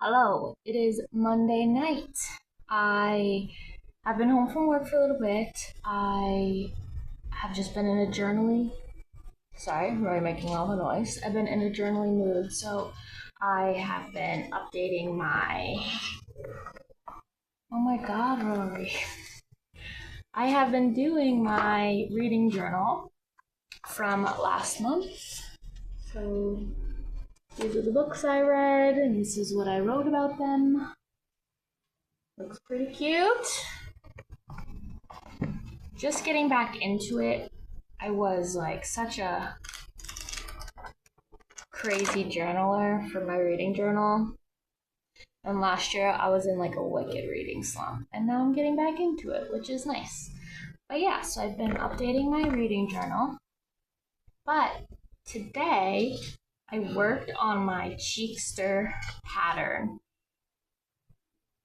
Hello, it is Monday night. I have been home from work for a little bit. I have just been in a journaling. Sorry, I'm really making all the noise. I've been in a journaling mood, so I have been updating my. Oh my god, Rory. I have been doing my reading journal from last month. So these are the books I read, and this is what I wrote about them. Looks pretty cute. Just getting back into it. I was like such a crazy journaler for my reading journal. And last year I was in like a wicked reading slump. And now I'm getting back into it, which is nice. But yeah, so I've been updating my reading journal. But today I worked on my cheekster pattern.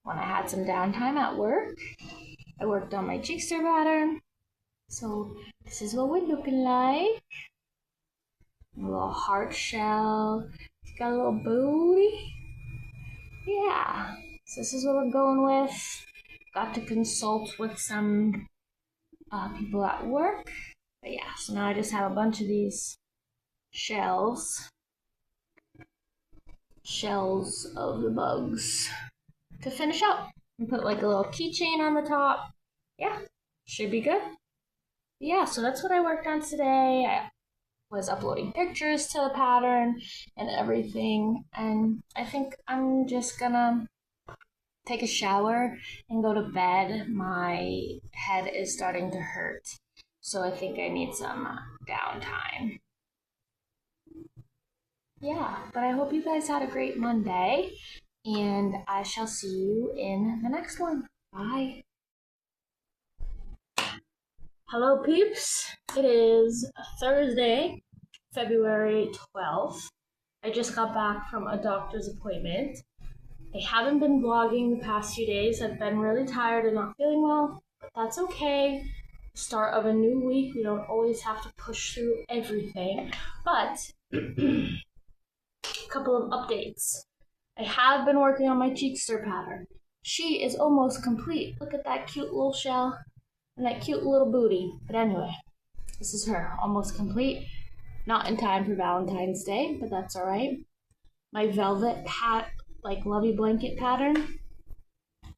When I had some downtime at work, I worked on my cheekster pattern. So this is what we're looking like. A little heart shell. It's got a little booty. Yeah. So this is what we're going with. Got to consult with some people at work. But yeah, so now I just have a bunch of these shells. Shells of the bugs to finish up. And put like a little keychain on the top. Yeah, should be good. Yeah, so that's what I worked on today. I was uploading pictures to the pattern and everything, and I think I'm just gonna take a shower and go to bed. My head is starting to hurt, so I think I need some downtime. Yeah, but I hope you guys had a great Monday, and I shall see you in the next one. Bye. Hello, peeps. It is Thursday, February 12th. I just got back from a doctor's appointment. I haven't been vlogging the past few days. I've been really tired and not feeling well, but that's okay. Start of a new week. We don't always have to push through everything. But a couple of updates. I have been working on my cheekster pattern. She is almost complete. Look at that cute little shell and that cute little booty. But anyway, this is her, almost complete. Not in time for Valentine's Day, but that's all right. My velvet like lovey blanket pattern,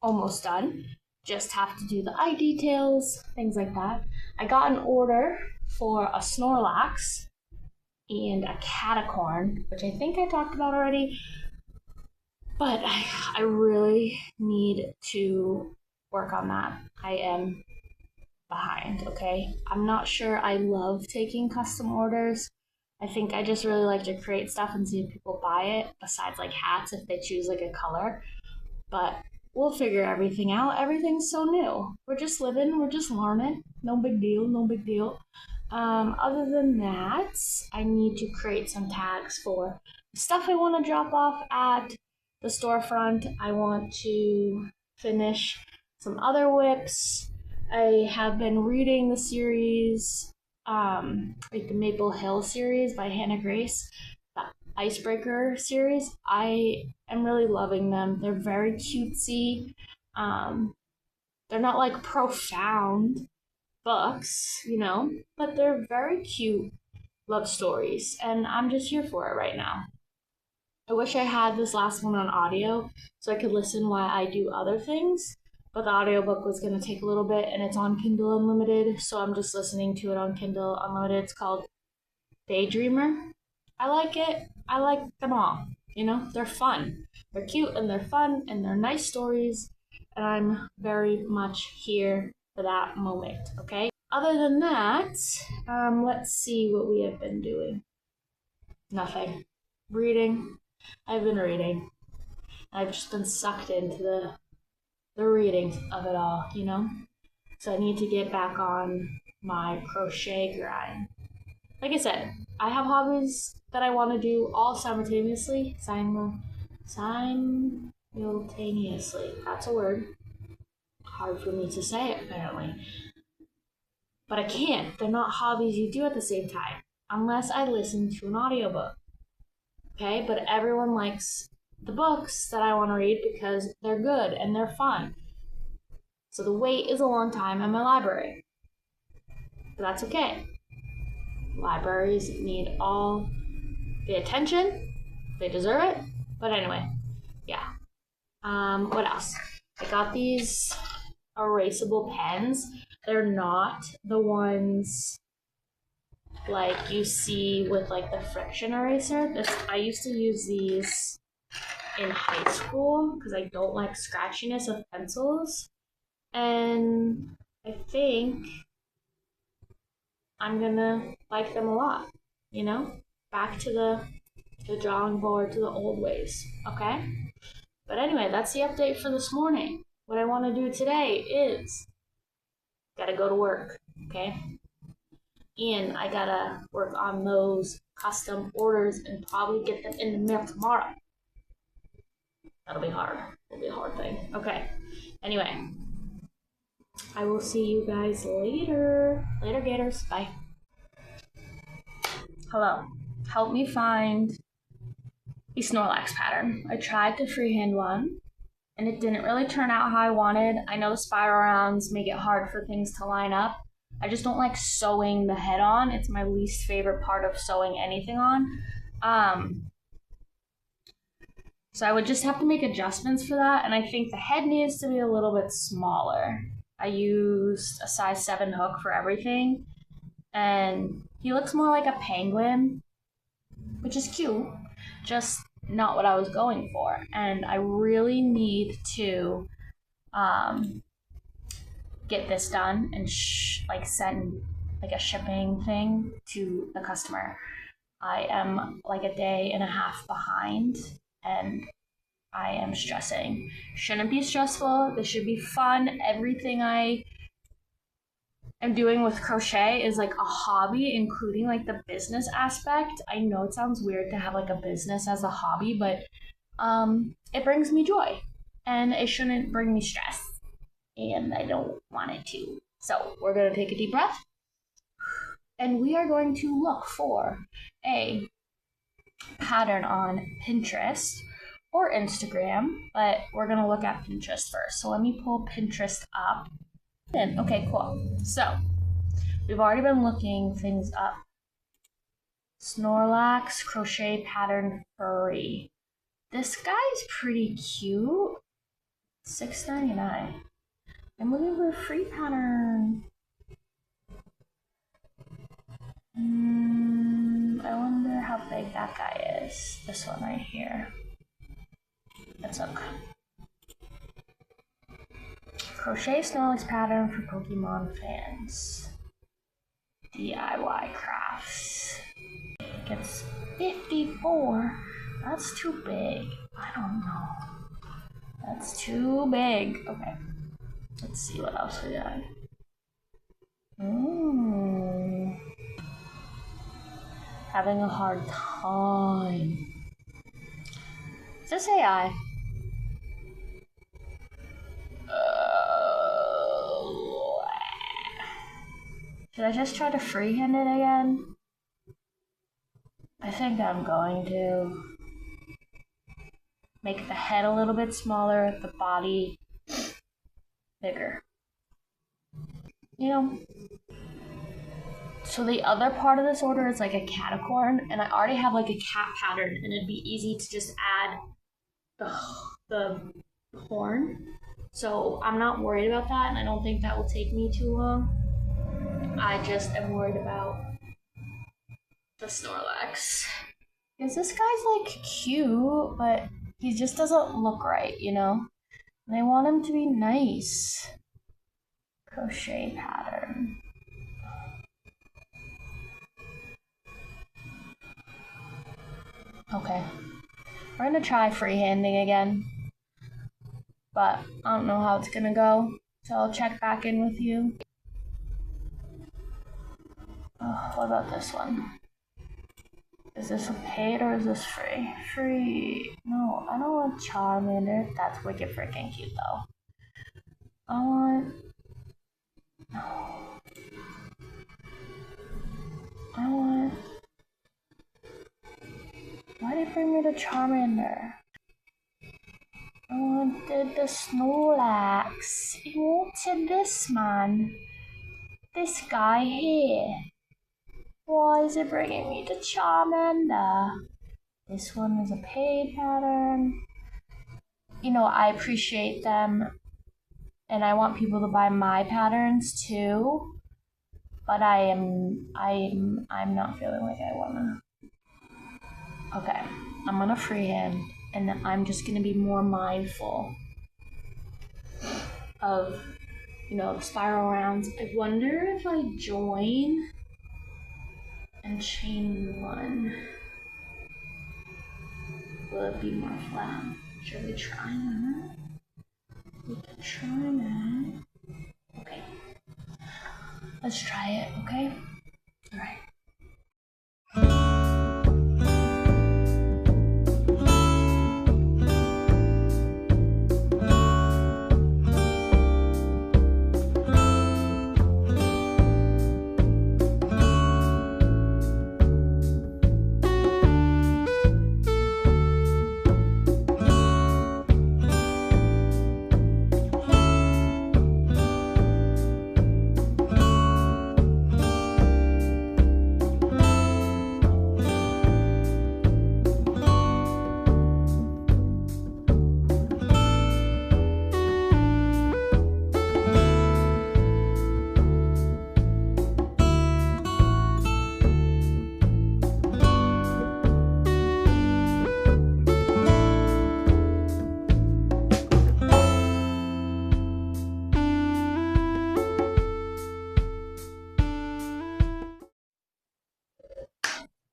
almost done. Just have to do the eye details, things like that. I got an order for a Snorlax and a Catacorn, which I think I talked about already. But I really need to work on that. I am behind, okay? I'm not sure I love taking custom orders. I think I just really like to create stuff and see if people buy it, besides like hats if they choose like a color. But we'll figure everything out. Everything's so new. We're just living, we're just learning. No big deal, no big deal. Other than that, I need to create some tags for stuff I want to drop off at the storefront. I want to finish some other whips. I have been reading the series, like the Maple Hill series by Hannah Grace, the Icebreaker series. I am really loving them. They're very cutesy. They're not like profound books, but they're very cute love stories, and I'm just here for it right now. I wish I had this last one on audio so I could listen while I do other things. But the audiobook was going to take a little bit, and it's on Kindle Unlimited, so I'm just listening to it on Kindle Unlimited. It's called Daydreamer. I like it. I like them all. They're fun. They're cute, and they're fun, and they're nice stories, and I'm very much here for that moment, okay? Other than that, let's see what we have been doing. Nothing. Reading. I've been reading. I've just been sucked into the reading of it all, So I need to get back on my crochet grind. Like I said, I have hobbies that I want to do all simultaneously. Simultaneously. That's a word. Hard for me to say, apparently. But I can't. They're not hobbies you do at the same time. Unless I listen to an audiobook. Okay? But everyone likes the books that I want to read because they're good and they're fun. So the wait is a long time in my library. But that's okay. Libraries need all the attention. They deserve it. But anyway, yeah. What else? I got these erasable pens. They're not the ones like you see with like the friction eraser. I used to use these in high school because I don't like scratchiness of pencils. And I think I'm gonna like them a lot, you know? Back to the drawing board, to the old ways, okay? But anyway, that's the update for this morning. What I want to do today is gotta go to work, okay? And I gotta work on those custom orders and probably get them in the mail tomorrow. That'll be hard. It'll be a hard thing. Okay. Anyway, I will see you guys later. Later, Gators. Bye. Hello. Help me find a Snorlax pattern. I tried to freehand one, and it didn't really turn out how I wanted. I know the spiral rounds make it hard for things to line up. I just don't like sewing the head on. It's my least favorite part of sewing anything on. So I would just have to make adjustments for that, and I think the head needs to be a little bit smaller. I used a size 7 hook for everything, and he looks more like a penguin, which is cute, just not what I was going for. And I really need to get this done and send like a shipping thing to the customer. I am like a day and a half behind, and I am stressing. Shouldn't be stressful. This should be fun. Everything I am doing with crochet is like a hobby, including like the business aspect. I know it sounds weird to have like a business as a hobby, but it brings me joy, and it shouldn't bring me stress, and I don't want it to. So we're gonna take a deep breath, and we are going to look for a pattern on Pinterest or Instagram, but we're gonna look at Pinterest first. So let me pull Pinterest up. And okay, cool. So we've already been looking things up. Snorlax crochet pattern furry. This guy's pretty cute. $6.99. I'm looking for a free pattern. I wonder how big that guy is. This one right here. Let's look. Crochet Snorlax pattern for Pokemon fans. DIY crafts. Gets 54. That's too big. I don't know. That's too big. Okay. Let's see what else we got. Having a hard time. Is this AI? Should I just try to freehand it again? I think I'm going to make the head a little bit smaller, the body bigger. You know? So the other part of this order is like a catacorn, and I already have like a cat pattern, and it'd be easy to just add the horn. So I'm not worried about that, and I don't think that will take me too long. I just am worried about the Snorlax. Because this guy's like cute, but he just doesn't look right, you know? And I want him to be nice. Crochet pattern. Okay. We're gonna try freehanding again. But I don't know how it's gonna go. So I'll check back in with you. What about this one? Is this a paid or is this free? Free. No, I don't want Charmander. That's wicked freaking cute though. I want... No. I want... Why did it bring me to Charmander? I wanted the Snorlax. I wanted this man. This guy here. Why is it bringing me to Charmander? This one is a paid pattern. I appreciate them, and I want people to buy my patterns too. But I'm not feeling like I wanna. Okay, I'm gonna freehand, and I'm just gonna be more mindful of, the spiral rounds. I wonder if I join and chain one, will it be more flat? Should we try that? We can try that. Okay, let's try it, okay? All right.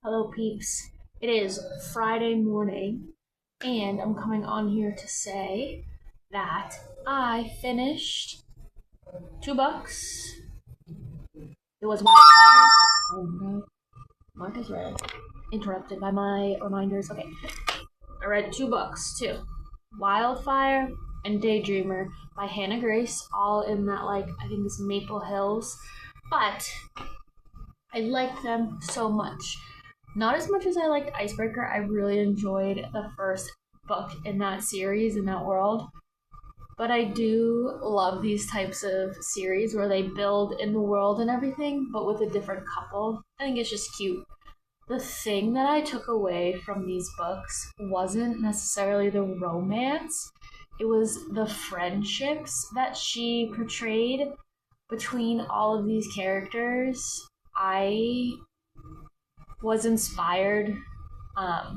Hello peeps, it is Friday morning and I'm coming on here to say that I finished 2 books. It was Mark is red. Interrupted by my reminders. Okay, I read 2 books too. Wildfire and Daydreamer by Hannah Grace, all in that I think it's Maple Hills, but I liked them so much. Not as much as I liked Icebreaker. I really enjoyed the first book in that series, in that world. But I do love these types of series where they build in the world and everything, but with a different couple. I think it's just cute. The thing that I took away from these books wasn't necessarily the romance. It was the friendships that she portrayed between all of these characters. I was inspired to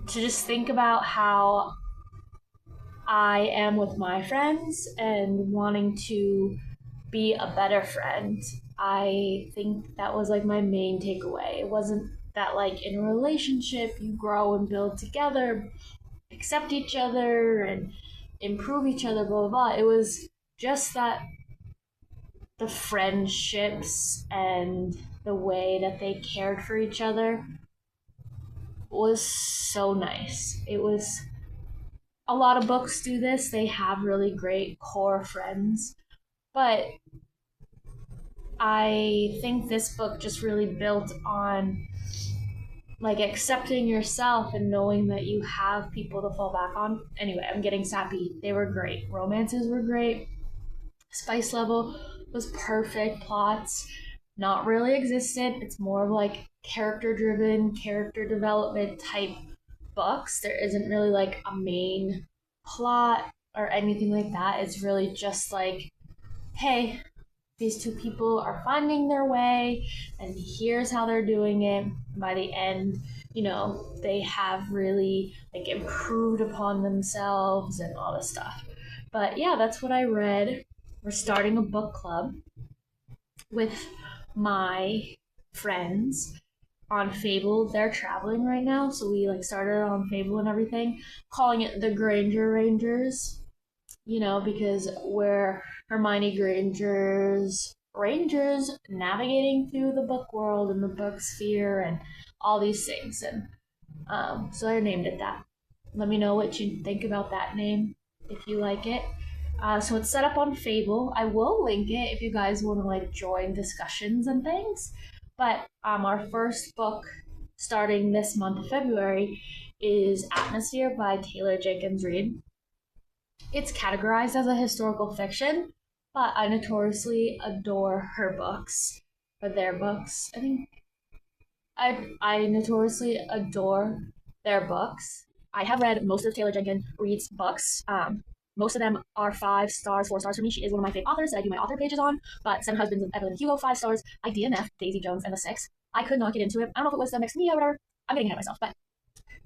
just think about how I am with my friends and wanting to be a better friend. I think that was my main takeaway. It wasn't that in a relationship you grow and build together, accept each other and improve each other, blah blah blah. It was just that the friendships and the way that they cared for each other was so nice. It was a lot of books do this. They have really great core friends, but I think this book just really built on accepting yourself and knowing that you have people to fall back on. Anyway, I'm getting sappy. They were great. Romances were great. Spice level was perfect. Plots not really existed. It's more of character driven, character development type books. There isn't really a main plot or anything like that. It's really just hey, these 2 people are finding their way and here's how they're doing it. By the end, they have really improved upon themselves and all this stuff. But yeah, that's what I read. We're starting a book club with my friends on Fable. They're traveling right now, so we started on Fable and everything, calling it the Granger Rangers, because we're Hermione Granger's rangers navigating through the book world and the book sphere and all these things. And so I named it that. Let me know what you think about that name, if you like it. So it's set up on Fable. I will link it if you guys want to join discussions and things. But our first book starting this month of February is Atmosphere by Taylor Jenkins Reid. It's categorized as a historical fiction, but I notoriously adore her books, or their books. I notoriously adore their books. I have read most of Taylor Jenkins Reid's books. Most of them are 5 stars, 4 stars for me. She is one of my favorite authors that I do my author pages on. But Seven Husbands of Evelyn Hugo, 5 stars. I DNF Daisy Jones and the Six. I could not get into it. I don't know if it was the mixed media or whatever. I'm getting ahead of myself. But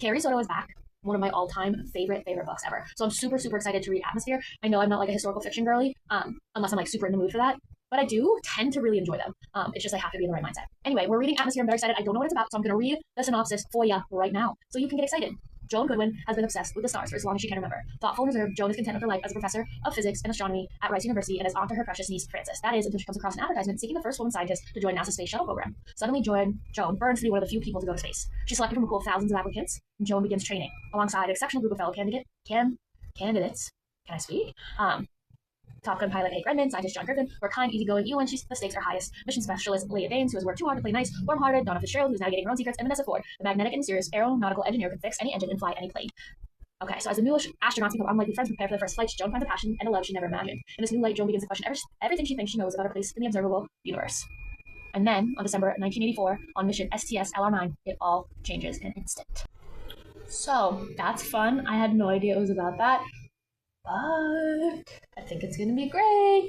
Carrie Soto is back. One of my all-time favorite books ever. So I'm super, super excited to read Atmosphere. I know I'm not like a historical fiction girly, unless I'm like super in the mood for that. But I do tend to really enjoy them. It's just I have to be in the right mindset. Anyway, we're reading Atmosphere. I'm very excited. I don't know what it's about, so I'm going to read the synopsis for you right now, so you can get excited. Joan Goodwin has been obsessed with the stars for as long as she can remember. Thoughtful and reserved, Joan is content with her life as a professor of physics and astronomy at Rice University and is on to her precious niece, Frances. That is until she comes across an advertisement seeking the first woman scientist to join NASA's space shuttle program. Suddenly, Joan burns to be one of the few people to go to space. She's selected from a pool of thousands of applicants, and Joan begins training alongside an exceptional group of fellow candidates. Can I speak? Top Gun pilot Hank Redmond, scientist John Griffin, or kind, easygoing Ewan, the stakes are highest. Mission specialist Leah Danes, who has worked too hard to play nice, warm-hearted, Donna Fitzgerald, who's navigating her own secrets, and Vanessa Ford, the magnetic and mysterious aeronautical engineer who can fix any engine and fly any plane. Okay, so as the new astronauts become unlikely friends prepare for their first flight, Joan finds a passion and a love she never imagined. In this new light, Joan begins to question everything she thinks she knows about her place in the observable universe. And then, on December 1984, on mission STS LR9, it all changes in an instant. So, that's fun. I had no idea it was about that. But I think it's gonna be great.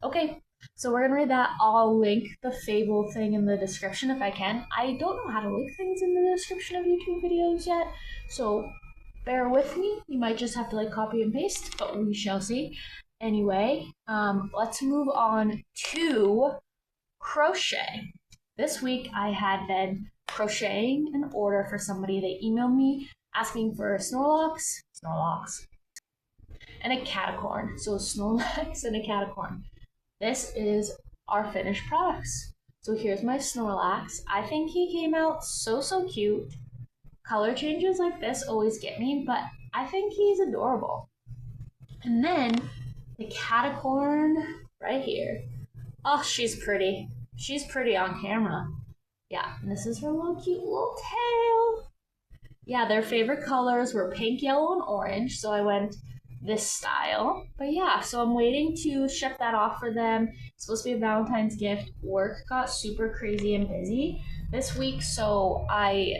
Okay, so we're gonna read that. I'll link the Fable thing in the description if I can. I don't know how to link things in the description of YouTube videos yet, so bear with me. You might just have to like copy and paste, but we shall see. Anyway, let's move on to crochet. This week I had been crocheting an order for somebody. They emailed me asking for Snorlax, and a catacorn. So Snorlax and a catacorn. This is our finished products. So here's my Snorlax. I think he came out so cute. Color changes like this always get me, but I think he's adorable. And then the catacorn right here. Oh, she's pretty. She's pretty on camera. Yeah, and this is her little cute little tail. Yeah, their favorite colors were pink, yellow, and orange, so I went this style. But yeah, so I'm waiting to ship that off for them. It's supposed to be a Valentine's gift. Work got super crazy and busy this week, so I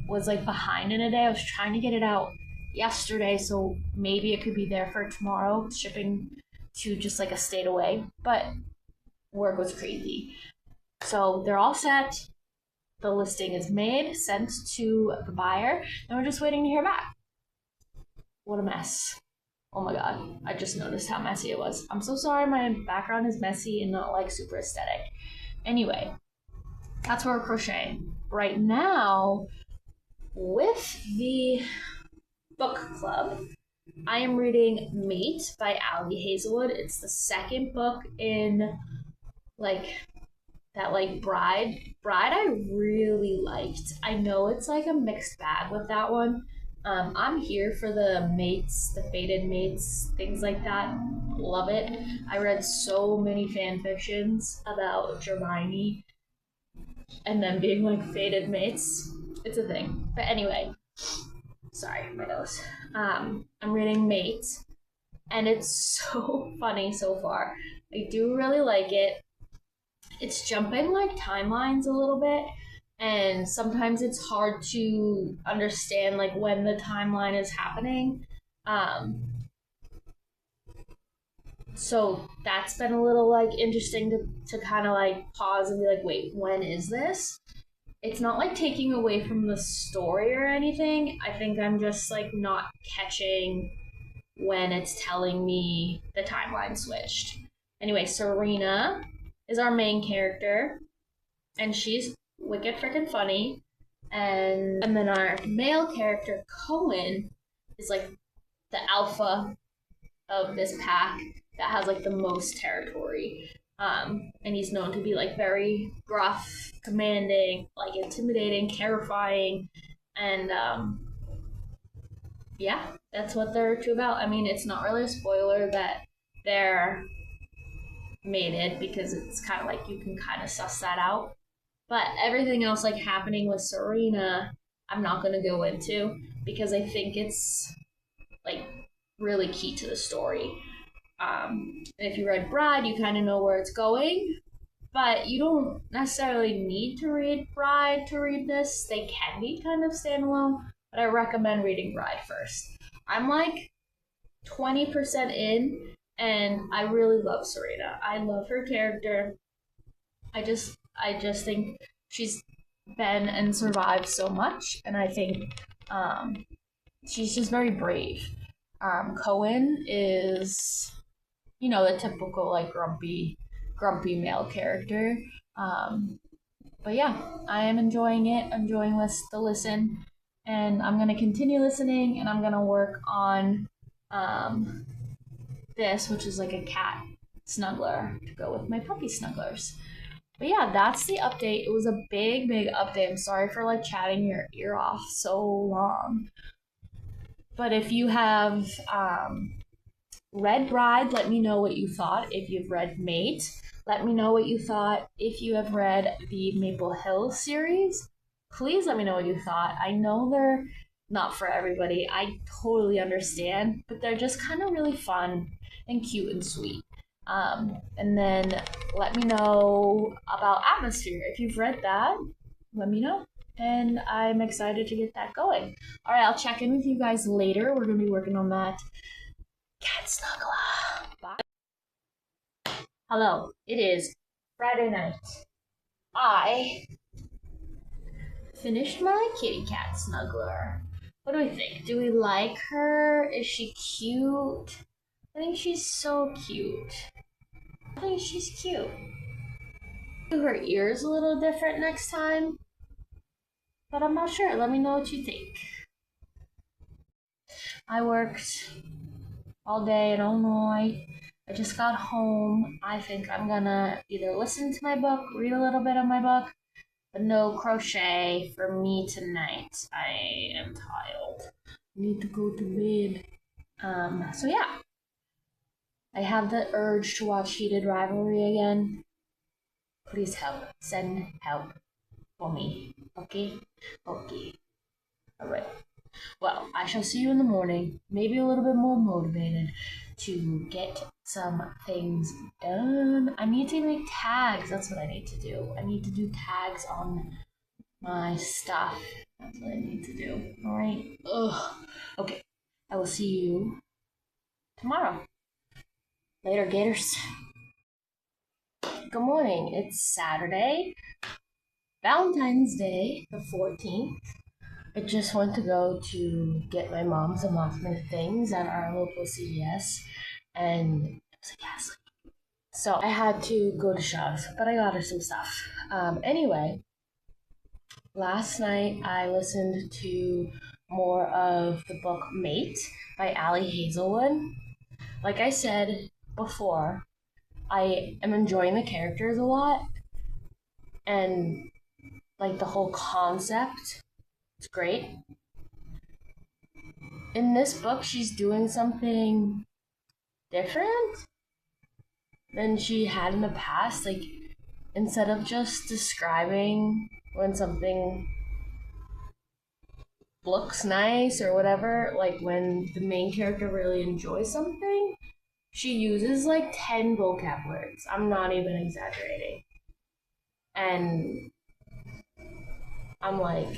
was like behind in a day. I was trying to get it out yesterday, so maybe it could be there for tomorrow, shipping to just like a state away, but work was crazy. So they're all set. The listing is made, sent to the buyer, and we're just waiting to hear back. What a mess. Oh my god, I just noticed how messy it was. I'm so sorry my background is messy and not like super aesthetic. Anyway, that's where we're crocheting. Right now, with the book club, I am reading Mate by Allie Hazelwood. It's the second book in like that like Bride I really liked. I know it's like a mixed bag with that one. I'm here for the mates, the fated mates, things like that. Love it. I read so many fan fictions about Hermione and them being like fated mates. It's a thing. But anyway, sorry, my nose. I'm reading Mate, and it's so funny so far. I do really like it. It's jumping like timelines a little bit, and sometimes it's hard to understand like when the timeline is happening. So that's been a little like interesting to kind of like pause and be like, wait, when is this? It's not like taking away from the story or anything. I think I'm just like not catching when it's telling me the timeline switched. Anyway, Serena is our main character, and she's wicked freaking funny. And then our male character, Cohen, is like the alpha of this pack that has like the most territory. And he's known to be like very gruff, commanding, like intimidating, terrifying, and yeah, that's what they're two about. I mean, it's not really a spoiler that they're mated because it's kind of like you can kind of suss that out. But everything else like happening with Serena, I'm not going to go into because I think it's like really key to the story. And if you read Bride, you kind of know where it's going, but you don't necessarily need to read Bride to read this. They can be kind of standalone, but I recommend reading Bride first. I'm like 20% in, and I really love Serena. I love her character. I just think she's been and survived so much, and I think she's just very brave. Cohen is, the typical like grumpy male character. But yeah, I am enjoying it. Enjoying the listen, and I'm gonna continue listening, and I'm gonna work on this, which is like a cat snuggler to go with my puppy snugglers. But yeah, that's the update. It was a big update. I'm sorry for like chatting your ear off so long. But if you have read Bride, let me know what you thought. If you've read Mate, let me know what you thought. If you have read the Maple Hill series, please let me know what you thought. I know they're not for everybody. I totally understand, but they're just kind of really fun and cute and sweet. And then let me know about Atmosphere. If you've read that, let me know. And I'm excited to get that going. All right, I'll check in with you guys later. We're going to be working on that cat snuggler. Bye. Hello, it is Friday night. I finished my kitty cat snuggler. What do we think? Do we like her? Is she cute? I think she's so cute. I think she's cute. Do her ears a little different next time, but I'm not sure. Let me know what you think. I worked all day and all night. I just got home. I think I'm gonna either listen to my book, read a little bit of my book, but no crochet for me tonight. I am tired. I need to go to bed. So yeah. I have the urge to watch Heated Rivalry again. Please help. Send help for me. Okay? Okay. Alright. Well, I shall see you in the morning. Maybe a little bit more motivated to get some things done. I need to make tags. That's what I need to do. I need to do tags on my stuff. That's what I need to do. Alright? Ugh. Okay. I will see you tomorrow. Later, Gators. Good morning. It's Saturday, Valentine's Day, the 14th. I just went to go to get my mom some last minute things at our local CVS, and it was a gas leak. So I had to go to Shaw's, but I got her some stuff. Anyway, last night I listened to more of the book Mate by Ali Hazelwood. Like I said before, I am enjoying the characters a lot, and like the whole concept, it's great. In this book, she's doing something different than she had in the past. Like, instead of just describing when something looks nice or whatever, like when the main character really enjoys something, she uses like 10 vocab words. I'm not even exaggerating. And I'm like,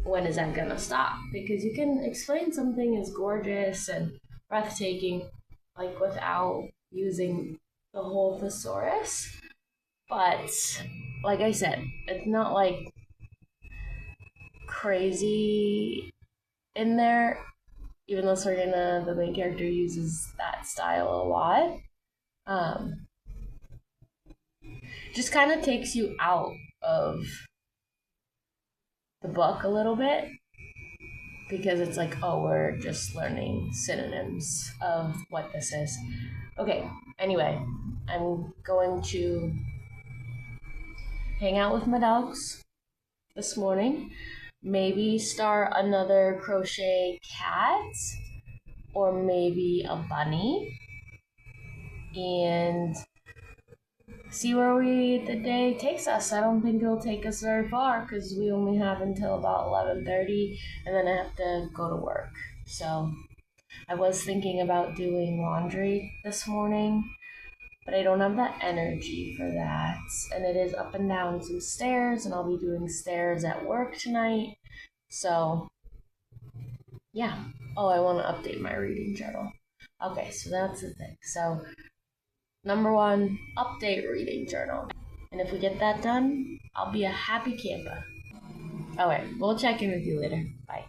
when is that gonna stop? Because you can explain something as gorgeous and breathtaking, like without using the whole thesaurus. But like I said, it's not like crazy in there, even though Serena, the main character, uses that style a lot. Just kind of takes you out of the book a little bit, because it's like, oh, we're just learning synonyms of what this is. Okay, anyway, I'm going to hang out with my dogs this morning, maybe start another crochet cat, or maybe a bunny, and see where the day takes us. I don't think it'll take us very far, because we only have until about 11:30, and then I have to go to work. So I was thinking about doing laundry this morning, but I don't have the energy for that. And it is up and down some stairs, and I'll be doing stairs at work tonight. So, yeah. Oh, I want to update my reading journal. Okay, so that's the thing. So, number one, update reading journal. And if we get that done, I'll be a happy camper. Alright, we'll check in with you later. Bye.